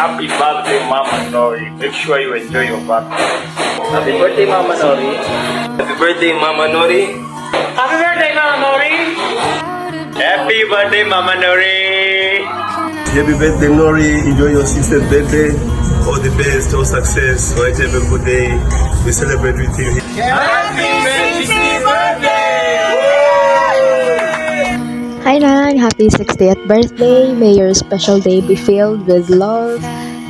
happy birthday, Mama Nori. Make sure you enjoy your birthday. Happy birthday, Mama Nori. Happy birthday, Mama Nori. Happy birthday, Mama Nori. Happy birthday, Mama Nori. Happy birthday, Nori. Enjoy your 60th birthday. All the best, all success. Whatever good day, we celebrate with you. Happy 60th birthday! Hi Nan, happy 60th birthday. May your special day be filled with love,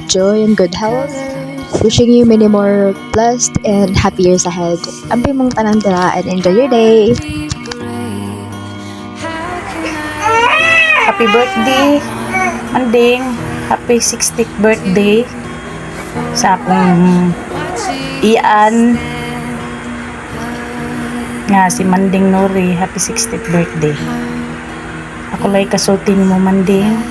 joy, and good health. Wishing you many more blessed and happy years ahead. Ampi mong tanan dira and enjoy your day. Happy birthday, Manding. Happy 60th birthday sa akong iyan nga si Manding Nori. Happy 60th birthday. Ako lay kasulti mo, Manding.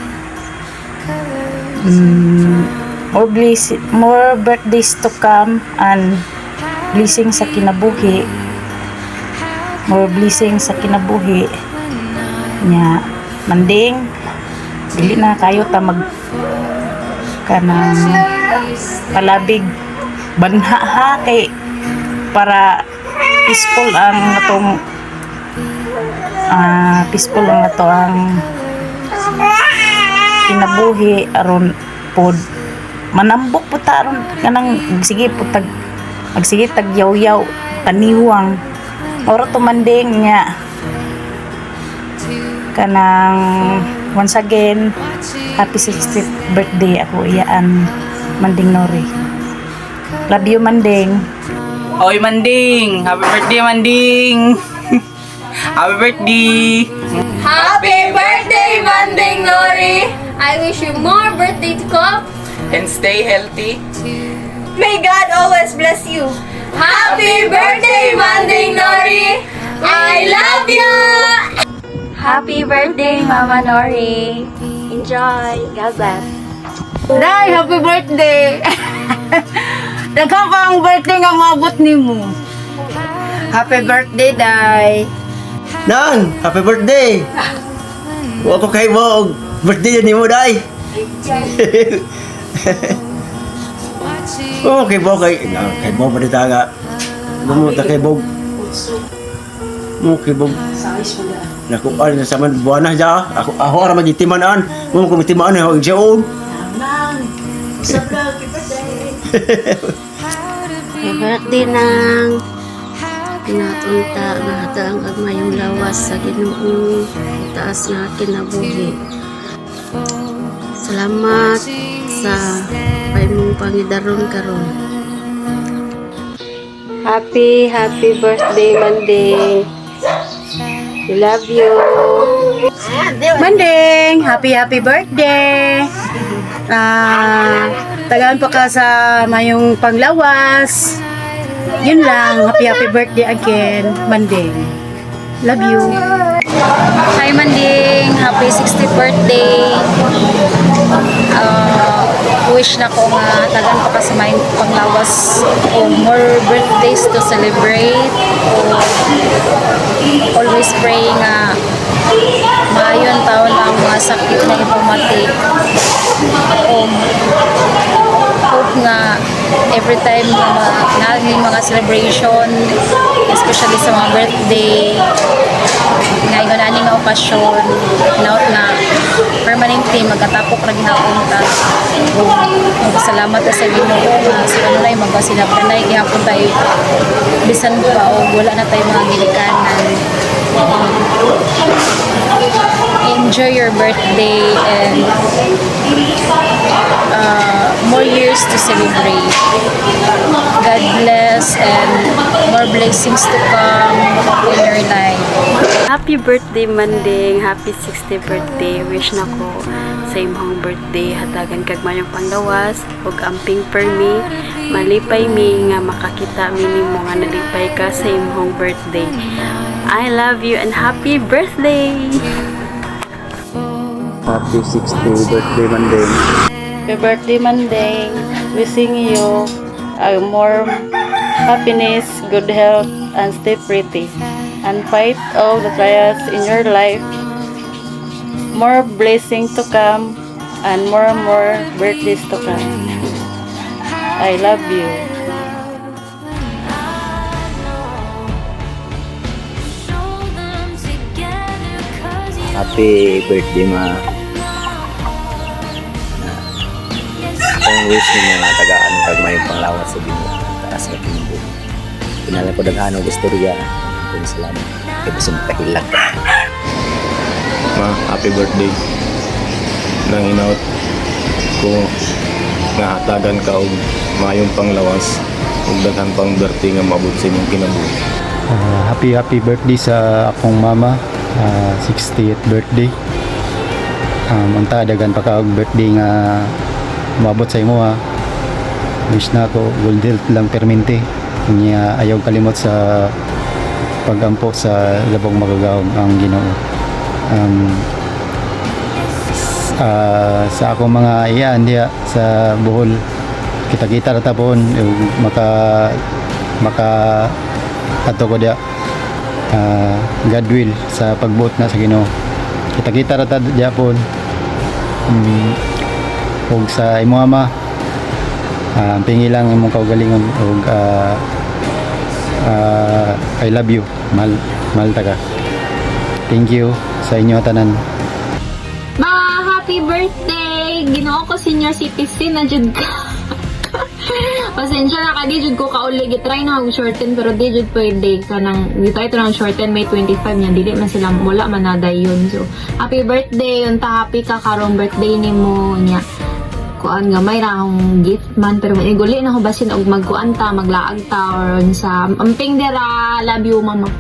More birthdays to come and blessing sa kinabuhi. More blessing sa kinabuhi nya, Manding. Dili na kayo ta mag kanang palabig banha ha kay para peaceful ang atong kinabuhi aron pod manambok po ta aron kanang sige tag yaw-yaw taniwang ora to, Manding nya kanang once again happy 60th birthday ako iyaan, Manding Nori. Love you, Manding. Oy, Manding! Happy birthday, Manding! Happy birthday! Happy birthday, Manding Nori! I wish you more birthday to come. And stay healthy. May God always bless you. Happy birthday, Manding Nori! I love you! Happy birthday, Mama Nori. Enjoy. God bless. Day, happy birthday! Daghan pa ang birthday nga maabot nimo. Happy birthday, Day. Nang, happy birthday! Huwag ko kayo mo, birthday ni mo, day! Oh, kay Bog, kay Bog, balita nga. Lumunta kay Bog. Kay Bog. Naku, na sa man, buwan na siya. Ako ara magitimanan. Mo ko magitimanan, ako siya on. Happy birthday nang pinatunta nga hataang agmayong lawas sa Ginoo taas nga kinabuhi. Salamat sa paimong pangidaron karon. Happy birthday, Manding. We love you. Manding, happy birthday. Tagaan pa ka sa mayong panglawas. Yun lang, happy birthday again, Manding. Love you. Hi, Manding. Happy 60th birthday. Wish na ko nga tagan pa ka sa mayong panglawas o more birthdays to celebrate. Always praying nga maayon taon ang mga sakit na ipamati. Hope nga every time na mga celebration, especially sa mga birthday, ngayon na nga okasyon, naot na permanently magkatapok na ginapon ta. Salamat sa Ginoo nga sa kanunay magkasinapranay gihapon tayo bisan pa o wala na tayo mga gilikanan. Enjoy your birthday and more years to celebrate. God bless and more blessings to come in your life. Happy birthday, Manding. Happy 60th birthday. Wish na ko sa imong birthday hatagan kag mayong panglawas ug amping permi malipay mi nga makakita mi nimo nga nalipay ka sa imong birthday. I love you and happy birthday. Happy 60th birthday, Manding. Happy birthday, Manding. Wishing you more happiness, good health, and stay pretty. And fight all the trials in your life. More blessing to come and more birthdays to come. I love you. Happy birthday, ma. Ang wish ni mga tagaan kag may panglawas sa Ginoo. Taas ka Ginoo. Pinala ko daghano istorya. Kung salamat. Kay bisag kahilak. Ma, happy birthday. Nang inaot ko nga hatagan ka og mayong panglawas ug daghan pang birthday nga maabot sa imong kinabuhi. Happy birthday sa akong mama. 60th birthday. Ang dagan pa ka og birthday nga maabot sa imo ha. Wish na ako gold health lang permente. Niya ayaw kalimot sa pagampo sa labong magagawom ang Ginoo. Sa akong mga iyan diya sa Bohol, kita-kita ra tapon maka ato ko diya God will sa pagbuot na sa Ginoo. Kita-kita ra ta diya pon. Ug sa imo ama, pingi lang imong kaugalingon ug I love you. Mahal ta ka. Thank you sa inyo tanan. Ma, happy birthday! Ginoo ko senior citizen na jud ka. Pasensya na ka, di jud ko kauli. Gitry na ako shorten, pero di jud pwede ka nang, dito ito nang shorten, may 25 niya. Dili man sila, wala manaday yun. So, happy birthday! Unta happy ka karong birthday ni mo niya. Kuan nga may ra akong gift man, pero maniguli na ako basin og magkuan ta, maglaag ta, or sa amping dira. Love you, mama.